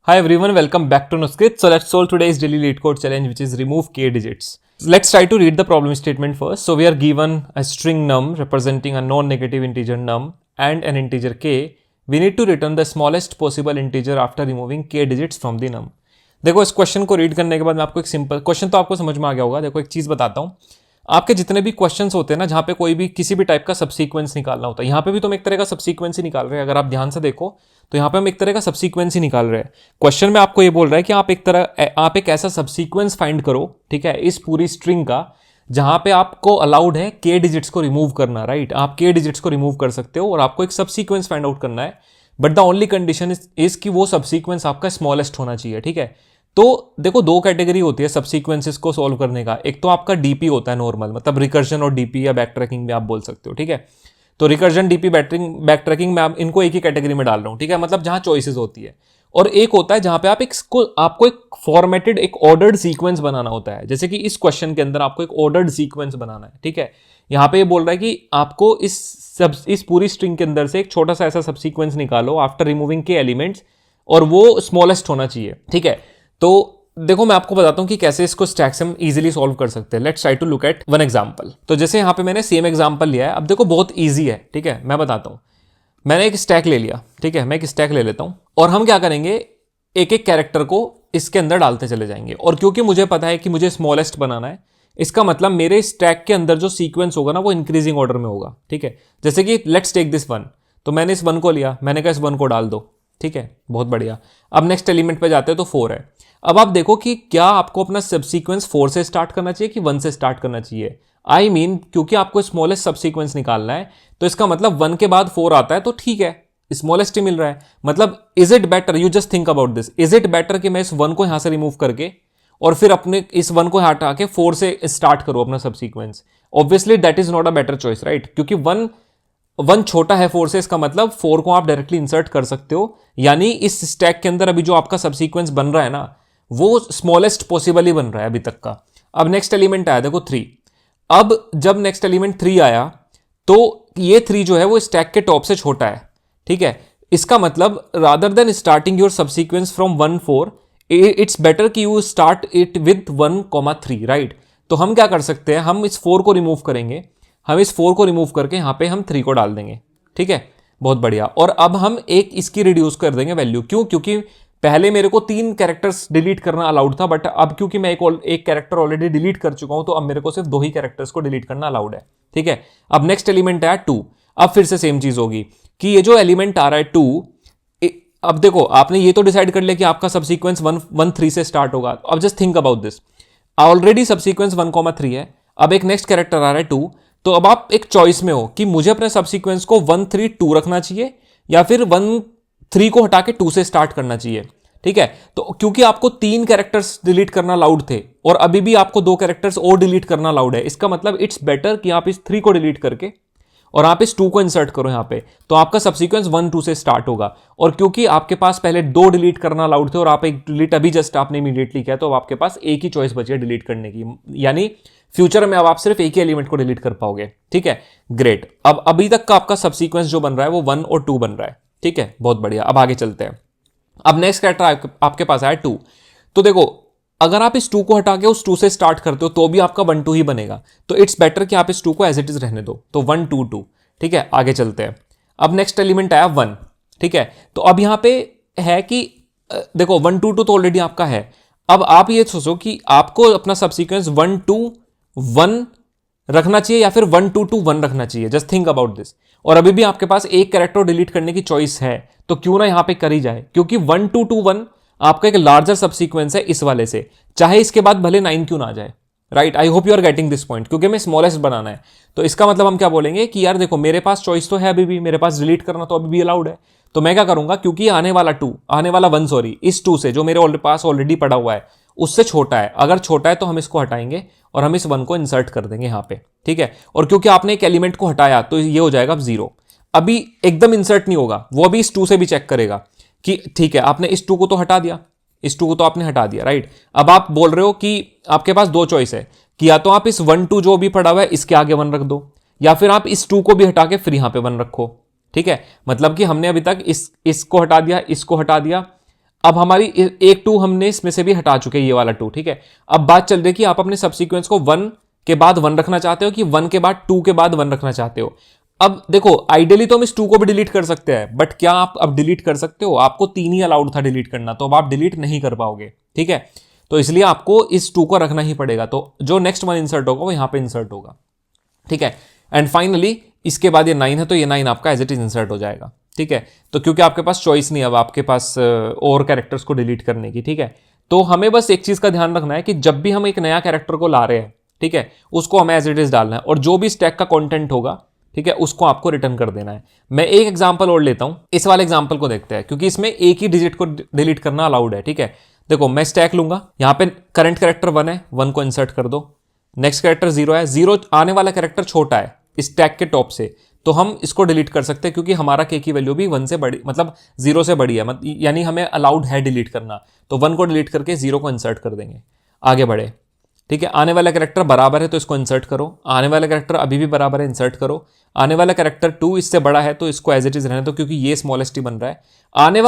Hi everyone, welcome back to Nuskrit. So let's solve today's daily lead code challenge, which is remove k digits. Let's try to read the problem statement first. So we are given a string num representing a non-negative integer num and an integer k. We need to return the smallest possible integer after removing k digits from the num. देखो इस question को read करने के बाद मैं आपको एक simple question तो आपको समझ में आ गया होगा. देखो एक चीज बताता हूँ. आपके जितने भी क्वेश्चंस होते हैं ना, जहाँ पे कोई भी किसी भी टाइप का सबसीक्वेंस निकालना होता है, यहाँ पे भी तुम एक तरह का सबसीक्वेंस ही निकाल रहे हैं. अगर आप ध्यान से देखो तो यहाँ पे हम एक तरह का सबसीक्वेंस ही निकाल रहे हैं. क्वेश्चन में आपको ये बोल रहा है कि आप एक ऐसा सबसीक्वेंस फाइंड करो, ठीक है, इस पूरी स्ट्रिंग का जहां पे आपको अलाउड है के डिजिट्स को रिमूव करना. राइट, आप के डिजिट्स को रिमूव कर सकते हो और आपको एक सबसीक्वेंस फाइंड आउट करना है. But the only condition is कि वो सबसीक्वेंस आपका स्मॉलेस्ट होना चाहिए. ठीक है, तो देखो दो कैटेगरी होती है सबसीक्वेंसेस को सॉल्व करने का. एक तो आपका डीपी होता है नॉर्मल, मतलब रिकर्जन और डीपी या बैक ट्रैकिंग भी आप बोल सकते हो. ठीक है, तो रिकर्जन, डीपी, बैक ट्रैकिंग में आप इनको एक ही कैटेगरी में डाल रहा हूं. ठीक है, मतलब जहां चॉइसेस होती है. और एक होता है जहां पे आपको एक फॉर्मेटेड, एक ऑर्डर्ड सीक्वेंस बनाना होता है. जैसे कि इस क्वेश्चन के अंदर आपको एक ऑर्डर्ड सीक्वेंस बनाना है. ठीक है, यहां पे ये बोल रहा है कि आपको इस पूरी स्ट्रिंग के अंदर से एक छोटा सा ऐसा सबसीक्वेंस निकालो आफ्टर रिमूविंग के एलिमेंट्स, और वो स्मॉलेस्ट होना चाहिए. ठीक है, तो देखो मैं आपको बताता हूं कि कैसे इसको स्टैक से हम इजीली सॉल्व कर सकते हैं. Let's try to look at one example. तो जैसे यहां पे मैंने सेम एग्जांपल लिया है. अब देखो बहुत इजी है. ठीक है, मैं बताता हूं. मैंने एक स्टैक ले लिया. ठीक है, मैं एक स्टैक ले लेता हूं और हम क्या करेंगे, एक एक कैरेक्टर को इसके अंदर डालते चले जाएंगे. और क्योंकि मुझे पता है कि मुझे स्मॉलेस्ट बनाना है, इसका मतलब मेरे स्टैक के अंदर जो सीक्वेंस होगा ना, वो इंक्रीजिंग ऑर्डर में होगा. ठीक है, जैसे कि लेट्स टेक दिस वन. तो मैंने इस वन को लिया, मैंने कहा इस वन को डाल दो. ठीक है, बहुत बढ़िया. अब नेक्स्ट एलिमेंट पे जाते हैं तो 4 है. अब आप देखो कि क्या आपको अपना सबसीक्वेंस 4 से स्टार्ट करना चाहिए कि 1 से स्टार्ट करना चाहिए. आई मीन क्योंकि आपको स्मॉलेस्ट सबसीक्वेंस निकालना है, तो इसका मतलब 1 के बाद 4 आता है तो ठीक है, स्मॉलेस्ट ही मिल रहा है. मतलब is it better, you just think about this, is it better कि मैं इस 1 को यहां से रिमूव करके और फिर अपने इस 1 को हटा के 4 से स्टार्ट करो अपना subsequence. Obviously that is not a better choice, right, क्योंकि 1 छोटा है 4 से, इसका मतलब 4 को आप डायरेक्टली इंसर्ट कर सकते हो. यानी इस स्टैक के अंदर अभी जो आपका सबसीक्वेंस बन रहा है ना, वो स्मॉलेस्ट पॉसिबल ही बन रहा है अभी तक का. अब नेक्स्ट एलिमेंट आया, देखो 3. अब जब नेक्स्ट एलिमेंट 3 आया तो ये 3 जो है वो स्टैक के टॉप से छोटा है. ठीक है, इसका मतलब rather than starting your subsequence from 1 4, it's better कि you start it with 1 3. Right, तो हम क्या कर सकते हैं, हम इस 4 को रिमूव करेंगे. हम इस 4 को रिमूव करके यहां पे हम 3 को डाल देंगे. ठीक है, बहुत बढ़िया. और अब हम एक इसकी रिड्यूस कर देंगे वैल्यू. क्यों? क्योंकि पहले मेरे को 3 कैरेक्टर्स डिलीट करना अलाउड था, बट अब क्योंकि मैं एक कैरेक्टर ऑलरेडी डिलीट कर चुका हूं, तो अब मेरे को सिर्फ 2 ही कैरेक्टर्स को डिलीट करना अलाउड है. ठीक है, अब नेक्स्ट एलिमेंट आया 2. अब फिर से सेम चीज होगी कि ये जो एलिमेंट आ रहा है 2, अब देखो आपने ये तो डिसाइड कर लिया कि आपका सबसीक्वेंस 1 3 से स्टार्ट होगा. अब just think about this, already subsequence 1 3 है. अब एक नेक्स्ट कैरेक्टर आ रहा है 2, तो अब आप एक चॉइस में हो कि मुझे अपने सबसीक्वेंस को 1 3 2 रखना चाहिए या फिर 1 3 को हटा के 2 से स्टार्ट करना चाहिए. ठीक है, तो क्योंकि आपको 3 कैरेक्टर्स डिलीट करना अलाउड थे और अभी भी आपको 2 कैरेक्टर्स और डिलीट करना अलाउड है, इसका मतलब इट्स बेटर कि आप इस 3 को डिलीट करके और आप इस 2 को इंसर्ट करो यहां पे, तो आपका सबसीक्वेंस 1 2 से स्टार्ट होगा. और क्योंकि आपके पास पहले 2 डिलीट करना अलाउड थे और आप एक डिलीट अभी जस्ट आपने इमीडिएटली किया, तो अब आपके पास एक ही चॉइस बची है डिलीट करने की. यानी फ्यूचर में अब आप सिर्फ एक ही एलिमेंट को डिलीट कर पाओगे. ठीक है, ग्रेट. अब अभी तक का आपका सबसीक्वेंस जो बन रहा है वो 1 और 2 बन रहा है. ठीक है, बहुत बढ़िया. अब आगे चलते हैं. अब नेक्स्ट कैरेक्टर आपके पास आया 2. तो देखो अगर आप इस 2 को हटा के उस 2 से स्टार्ट करते हो तो भी आपका 1 2 ही बनेगा. तो इट्स बेटर कि आप इस 2 को एज इट इज रहने दो. तो 1 2 2. ठीक है, आगे चलते हैं. अब नेक्स्ट एलिमेंट आया 1. ठीक है, तो अब यहां पे है कि देखो 1 2 2 तो ऑलरेडी आपका है. अब आप ये सोचो कि आपको अपना सबसीक्वेंस 1 2 1 रखना चाहिए या फिर 1 2 2 1 रखना चाहिए. Just think about this. और अभी भी आपके पास एक कैरेक्टर डिलीट करने की चॉइस है, तो क्यों ना यहां पे करी जाए, क्योंकि 1 2 2 1 आपका एक लार्जर सबसीक्वेंस है इस वाले से, चाहे इसके बाद भले 9 क्यों ना आ जाए. Right, I hope you are getting this point. क्योंकि मैं स्मॉलेस्ट बनाना है, तो इसका मतलब हम क्या बोलेंगे कि यार देखो मेरे पास चॉइस तो है, अभी भी मेरे पास डिलीट करना तो अभी भी अलाउड है. तो मैं क्या करूंगा, क्योंकि आने वाला 1 सॉरी, इस 2 से जो मेरे पास ऑलरेडी पड़ा हुआ है उससे छोटा है. अगर छोटा है तो हम इसको हटाएंगे और हम इस 1 को इंसर्ट कर देंगे यहां पे. ठीक है, और क्योंकि आपने एक एलिमेंट को हटाया तो ये हो जाएगा 0. अभी एकदम इंसर्ट नहीं होगा, वो अभी इस 2 से भी चेक करेगा कि ठीक है आपने इस 2 को तो हटा दिया, इस 2 को तो आपने हटा दिया. राइट, अब आप बोल रहे हो कि आपके पास 2 चॉइस है कि या तो आप इस 1 2 जो भी पड़ा हुआ है इसके आगे 1 रख दो, या फिर आप इस 2 को भी हटा के फिर यहां पे 1 रखो. ठीक है, मतलब कि हमने अभी तक इसको हटा दिया, इसको हटा दिया. अब हमारी एक 2 हमने इसमें से भी हटा चुके हैं, ये वाला 2, ठीक है। अब बात चल रही है कि आप अपने सबसीक्वेंस को 1 के बाद 1 रखना चाहते हो कि 1 के बाद 2 के बाद 1 रखना चाहते हो। अब देखो आइडियली तो हम इस 2 को भी डिलीट कर सकते हैं, बट क्या आप अब डिलीट कर सकते हो? आपको 3 ही अलाउड था डिलीट करना, तो अब आप डिलीट नहीं कर पाओगे, ठीक है। तो इसलिए आपको इस 2 को रखना ही पड़ेगा। तो जो नेक्स्ट 1 इंसर्ट होगा वो यहां पे इंसर्ट होगा, ठीक है। एंड फाइनली इसके बाद ये 9 है, तो ये 9 आपका एज इट इज इंसर्ट हो जाएगा, ठीक है। तो क्योंकि आपके पास चॉइस नहीं है अब आपके पास और कैरेक्टर्स को डिलीट करने की, ठीक है। तो हमें बस एक चीज का ध्यान रखना है कि जब भी हम एक नया कैरेक्टर को ला रहे हैं, ठीक है, उसको हमें एज इट इज डालना है, और जो भी स्टैक का कंटेंट होगा, ठीक है, उसको आपको रिटर्न कर देना है। मैं एक एग्जांपल और लेता हूं, इस वाले एग्जांपल को देखते हैं, क्योंकि इसमें एक ही डिजिट को डिलीट करना अलाउड है, ठीक है। देखो मैं स्टैक लूंगा, यहां पे करंट कैरेक्टर 1 है, 1 को इंसर्ट कर दो। नेक्स्ट कैरेक्टर 0 है, 0 आने वाला कैरेक्टर छोटा है स्टैक के टॉप से, तो हम इसको डिलीट कर सकते हैं क्योंकि हमारा के की वैल्यू भी 1 से बड़ी, मतलब 0 से बड़ी है, यानी हमें अलाउड है डिलीट करना। तो 1 को डिलीट करके 0 को इंसर्ट कर देंगे, आगे बढ़े, ठीक है। आने वाला कैरेक्टर बराबर है तो इसको इंसर्ट करो, आने वाला कैरेक्टर अभी भी बराबर है, इंसर्ट करो। आने वाला कैरेक्टर 2 इससे बड़ा है तो इसको एज इट इज रहने दो क्योंकि ये स्मॉलेस्ट ही बन रहा है। आने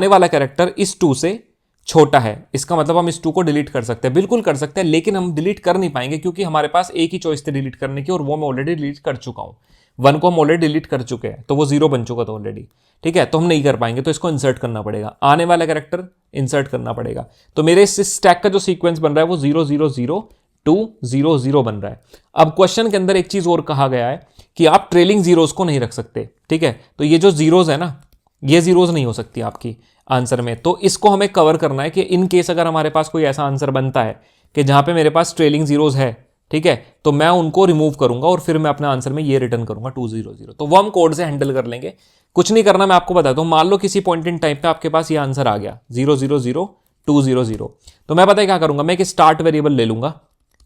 वाला कैरेक्टर इस 2 से छोटा है, इसका मतलब हम इस 2 को डिलीट कर सकते हैं, बिल्कुल कर सकते हैं, लेकिन हम डिलीट कर नहीं पाएंगे क्योंकि हमारे पास एक ही चॉइस थी डिलीट करने की, और वो मैं ऑलरेडी डिलीट कर चुका हूं। 1 को हम ऑलरेडी डिलीट कर चुके हैं, तो वो 0 बन चुका था ऑलरेडी, ठीक है। तो हम नहीं कर पाएंगे, तो इसको इंसर्ट करना पड़ेगा, आने वाला कैरेक्टर इंसर्ट करना पड़ेगा। तो मेरे इस स्टैक का जो सीक्वेंस बन रहा है वो 0 0 0 2 0 0 बन रहा है। अब क्वेश्चन के अंदर एक चीज और कहा गया है कि आप ट्रेलिंग जीरोस को नहीं रख सकते, ठीक है। तो ये जो जीरोस है ना, ये जीरोस नहीं हो सकती आपकी आंसर में, तो इसको हमें कवर करना है कि इन केस अगर हमारे पास कोई ऐसा आंसर बनता है कि जहां पे मेरे पास ट्रेलिंग जीरोस है, ठीक है, तो मैं उनको रिमूव करूंगा और फिर मैं अपने आंसर में ये रिटर्न करूंगा 2 0 0। तो वो हम कोड से हैंडल कर लेंगे, कुछ नहीं करना, मैं आपको बताता हूं। मान लो किसी पॉइंट इन टाइम पे आपके पास ये आंसर आ गया 0 0 0 2 0 0, तो मैं पता है क्या करूंगा, मैं एक स्टार्ट वेरिएबल ले लूंगा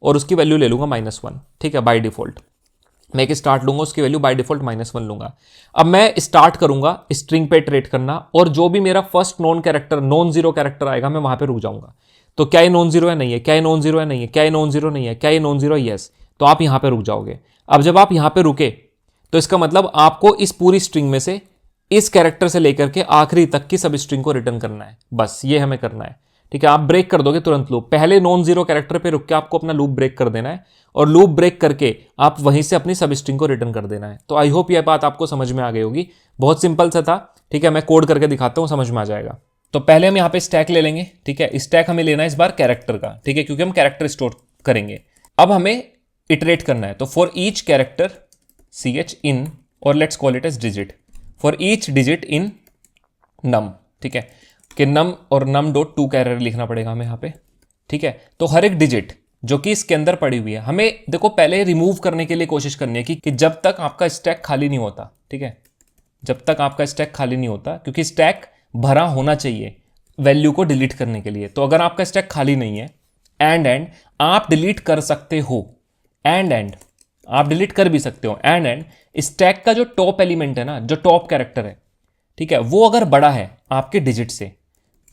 और उसकी वैल्यू ले लूंगा -1, ठीक है, बाय डिफॉल्ट मैं एक स्टार्ट लूंगा, उसकी वैल्यू बाय डिफॉल्ट -1 लूंगा। अब मैं स्टार्ट करूंगा स्ट्रिंग पे इटरेट करना, और जो भी मेरा फर्स्ट नॉन जीरो कैरेक्टर आएगा मैं वहां पे रुक जाऊंगा। तो क्या ये नॉन जीरो है, नहीं है, क्या ये नॉन जीरो है, नहीं है, क्या ये नॉन जीरो नहीं है, क्या ये नॉन जीरो, यस, तो आप यहां पे रुक जाओगे। अब जब आप यहां पे रुके तो इसका मतलब आपको इस पूरी स्ट्रिंग में से इस कैरेक्टर से लेकर के आखिरी तक की सब स्ट्रिंग को रिटर्न करना है, बस ये हमें करना है, ठीक है। आप ब्रेक कर दोगे तुरंत लूप, पहले नॉन जीरो कैरेक्टर पे रुक के आपको अपना लूप ब्रेक कर देना है, और लूप ब्रेक करके आप वहीं से अपनी सब स्ट्रिंग को रिटर्न कर देना है। तो आई होप यह बात आपको समझ में आ गई होगी, बहुत सिंपल सा था, ठीक है। मैं कोड करके दिखाता हूं, समझ में आ जाएगा। तो पहले हम यहाँ पे स्टैक ले लेंगे, ठीक है। स्टैक हमें लेना है इस बार कैरेक्टर का, ठीक है, क्योंकि हम कैरेक्टर स्टोर करेंगे। अब हमें इटरेट करना है, तो for each character ch in, और let's call it as digit, for each digit in num, ठीक है, कि नम और नम डॉट टू कैरेक्टर लिखना पड़ेगा हमें यहाँ पे, ठीक है। तो हर एक डिजिट जो कि इसके अंदर पड़ी हुई है हमें देखो पहले रिमूव करने के लिए कोशिश करनी है कि जब तक आपका स्टैक खाली नहीं होता, ठीक है, जब तक आपका स्टैक खाली नहीं होता, क्योंकि स्टैक भरा होना चाहिए वैल्यू को डिलीट करने के लिए। तो अगर आपका स्टैक खाली नहीं है, एंड आप डिलीट कर सकते हो, एंड आप डिलीट कर भी सकते हो, एंड स्टैक का जो टॉप एलिमेंट है ना, जो टॉप कैरेक्टर है, ठीक है, वो अगर बड़ा है आपके डिजिट से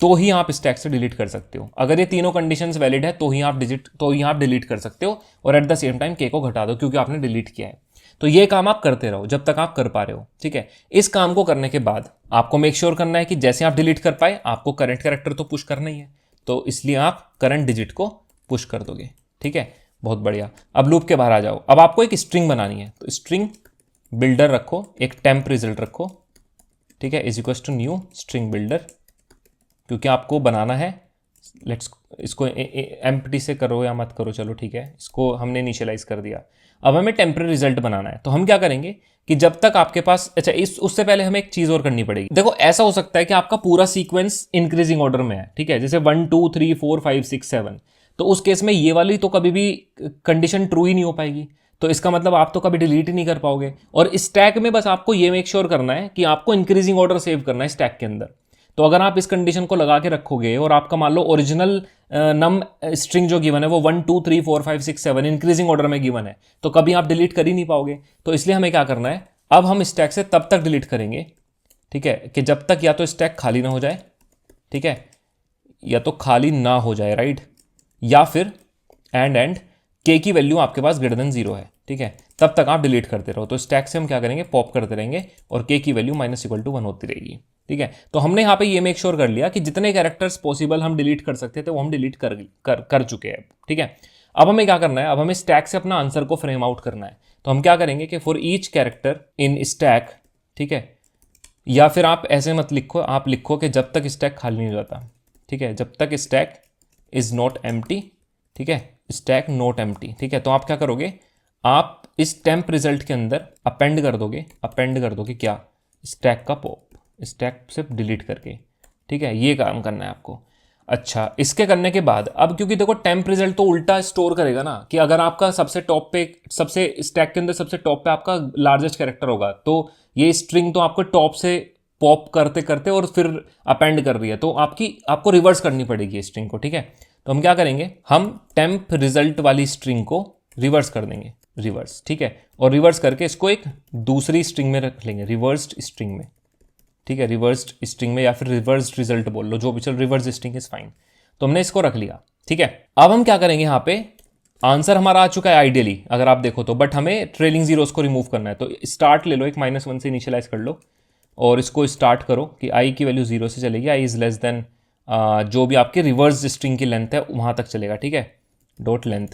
तो ही आप स्टैक से डिलीट कर सकते हो। अगर ये तीनों कंडीशंस वैलिड है तो ही आप डिलीट कर सकते हो, और एट द सेम टाइम के को घटा दो क्योंकि आपने डिलीट किया है। तो ये काम आप करते रहो जब तक आप कर पा रहे हो, ठीक है। इस काम को करने के बाद आपको मेक श्योर करना है कि जैसे आप डिलीट कर पाए आपको करंट कैरेक्टर तो पुश करना ही है, तो इसलिए आप करंट डिजिट को पुश कर दोगे, ठीक है, बहुत बढ़िया। अब लूप के बाहर आ जाओ। अब आपको एक स्ट्रिंग बनानी है, तो स्ट्रिंग बिल्डर रखो, एक टेम्प रिजल्ट रखो, ठीक है, is equal to new string builder, क्योंकि आपको बनाना है। लेट्स इसको एम्प्टी से करो या मत करो, चलो ठीक है, इसको हमने इनिशियलाइज कर दिया। अब हमें टेम्परेरी रिजल्ट बनाना है, तो हम क्या करेंगे कि जब तक आपके पास, अच्छा उससे पहले हमें एक चीज और करनी पड़ेगी। देखो ऐसा हो सकता है कि आपका पूरा सीक्वेंस इंक्रीजिंग ऑर्डर में है, ठीक है, जैसे 1 2 3 4 5 6 7, तो उस केस में ये वाली तो कभी भी कंडीशन ट्रू ही नहीं हो पाएगी, तो इसका मतलब आप तो कभी डिलीट ही नहीं कर पाओगे। और स्टैक में बस आपको ये मेक श्योर करना है कि आपको इंक्रीजिंग ऑर्डर सेव करना है स्टैक के अंदर। तो अगर आप इस कंडीशन को लगा के रखोगे और आपका मान लो ओरिजिनल नम स्ट्रिंग जो गिवन है वो 1 2 3 4 5 6 7 इंक्रीजिंग ऑर्डर में गिवन है, तो कभी आप डिलीट कर ही नहीं पाओगे। तो इसलिए हमें क्या करना है, अब हम स्टैक से तब तक डिलीट करेंगे, ठीक है, कि जब तक या तो स्टैक खाली ना हो जाए, ठीक है, या तो खाली ना हो जाए, राइट, या फिर एंड के की वैल्यू आपके पास ग्रेटर देन 0 है, ठीक है, तब तक आप डिलीट करते रहो। तो स्टैक से हम क्या करेंगे, पॉप करते रहेंगे और के की वैल्यू -=1 होती रहेगी। ठीक है। तो हमने यहाँ पे ये मेक श्योर कर लिया कि जितने कैरेक्टर्स पॉसिबल हम डिलीट कर सकते थे वो हम डिलीट कर चुके हैं, ठीक है। अब हमें क्या करना है, अब हमें स्टैक से अपना आंसर को फ्रेम आउट करना है। तो हम क्या करेंगे कि for each character in stack, ठीक है, या फिर आप ऐसे मत लिखो, आप लिखो कि जब तक स्टैक खाली नहीं हो जाता, ठीक है, जब तक स्टैक इज नॉट एम्प्टी, ठीक है, स्टैक नॉट एम्प्टी, ठीक है। तो आप क्या करोगे, आप इस टेम्प रिजल्ट के अंदर अपेंड कर दोगे क्या, स्टैक का पॉप, स्टैक से डिलीट करके, ठीक है, ये काम करना है आपको। अच्छा, इसके करने के बाद अब क्योंकि देखो टेम्प रिजल्ट तो उल्टा स्टोर करेगा ना, कि अगर आपका सबसे टॉप पे, सबसे स्टैक के अंदर सबसे टॉप पे आपका लार्जेस्ट कैरेक्टर होगा, तो ये स्ट्रिंग तो आपको टॉप से पॉप करते करते और फिर अपेंड कर रही है, तो आपको रिवर्स करनी पड़ेगी स्ट्रिंग को, ठीक है। तो हम क्या करेंगे, हम टेम्प रिजल्ट वाली स्ट्रिंग को रिवर्स कर देंगे, रिवर्स, ठीक है, और रिवर्स करके इसको एक दूसरी स्ट्रिंग में रख लेंगे, रिवर्स्ड स्ट्रिंग में, ठीक है, रिवर्स्ड स्ट्रिंग में या फिर रिवर्स्ड रिजल्ट बोल लो, जो भी चल, रिवर्स स्ट्रिंग इज फाइन। तो हमने इसको रख लिया, ठीक है। अब हम क्या करेंगे, यहाँ पे आंसर हमारा आ चुका है आइडियली अगर आप देखो तो, बट हमें ट्रेलिंग जीरोस को रिमूव करना है। तो स्टार्ट ले लो, एक -1 से इनिशियलाइज कर लो और इसको स्टार्ट करो कि आई की वैल्यू 0 से चलेगी, आई इज लेस देन जो भी आपके रिवर्स स्ट्रिंग की लेंथ है वहाँ तक चलेगा, ठीक है, dot length,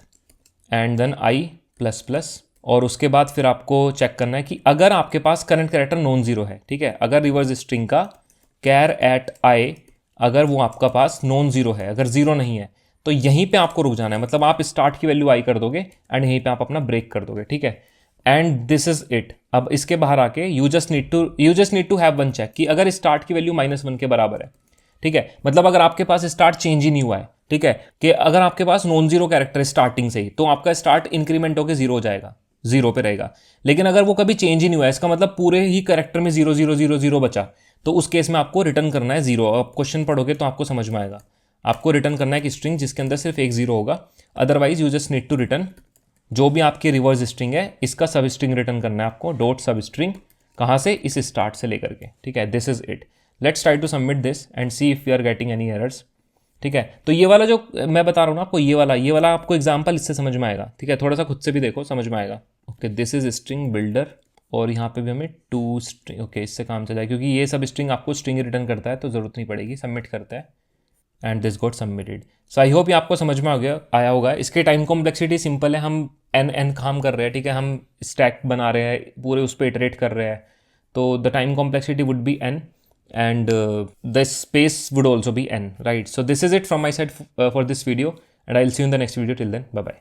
and then i plus plus, और उसके बाद फिर आपको चेक करना है कि अगर आपके पास करंट कैरेक्टर नॉन जीरो है, ठीक है, अगर रिवर्स स्ट्रिंग का कैर एट आई अगर वो आपका पास नॉन जीरो है, अगर जीरो नहीं है, तो यहीं पे आपको रुक जाना है, मतलब आप स्टार्ट की वैल्यू आई कर दोगे एंड यहीं पे आप अपना ब्रेक कर दोगे, ठीक है, एंड दिस इज इट। अब इसके बाहर आके you just need to have one check कि अगर स्टार्ट की वैल्यू -1 के बराबर है, ठीक है, मतलब अगर आपके पास स्टार्ट चेंज ही नहीं हुआ है, ठीक है, कि अगर आपके पास नॉन जीरो कैरेक्टर है स्टार्टिंग से ही, तो आपका स्टार्ट इंक्रीमेंट होकर 0 हो जाएगा, 0 पे रहेगा। लेकिन अगर वो कभी चेंज ही नहीं हुआ है, इसका मतलब पूरे ही कैरेक्टर में 0 0 0 0 बचा, तो उस केस में आपको रिटर्न करना है 0। आप क्वेश्चन पढ़ोगे तो आपको समझ में आएगा, आपको रिटर्न करना है कि स्ट्रिंग जिसके अंदर सिर्फ एक 0 होगा, otherwise you just need to return जो भी आपकी रिवर्स स्ट्रिंग है इसका सब स्ट्रिंग रिटर्न करना है आपको, डॉट सब स्ट्रिंग, कहाँ से, इस स्टार्ट से लेकर के, ठीक है। This is it. Let's try to submit this and see if we are getting any errors, ठीक है। तो ये वाला जो मैं बता रहा हूँ ना आपको, ये वाला आपको एग्जांपल इससे समझ में आएगा, ठीक है, थोड़ा सा खुद से भी देखो, समझ में आएगा। Okay, this is string builder, और यहाँ पे भी हमें 2 स्ट्रिंग, ओके, इससे काम चला है क्योंकि ये सब स्ट्रिंग आपको स्ट्रिंग रिटर्न करता है, तो ज़रूरत नहीं पड़ेगी, सबमिट करता है and this got submitted. So I hope ये आपको समझ में आया होगा। इसके टाइम कॉम्प्लेक्सिटी सिंपल है, हम एन काम कर रहे हैं, ठीक है, हम स्टैक बना रहे हैं, पूरे उस पर इटरेट कर रहे हैं, तो the time complexity would be n and the space would also be n, right? So this is it from my side for this video, and I'll see you in the next video. Till then, bye bye.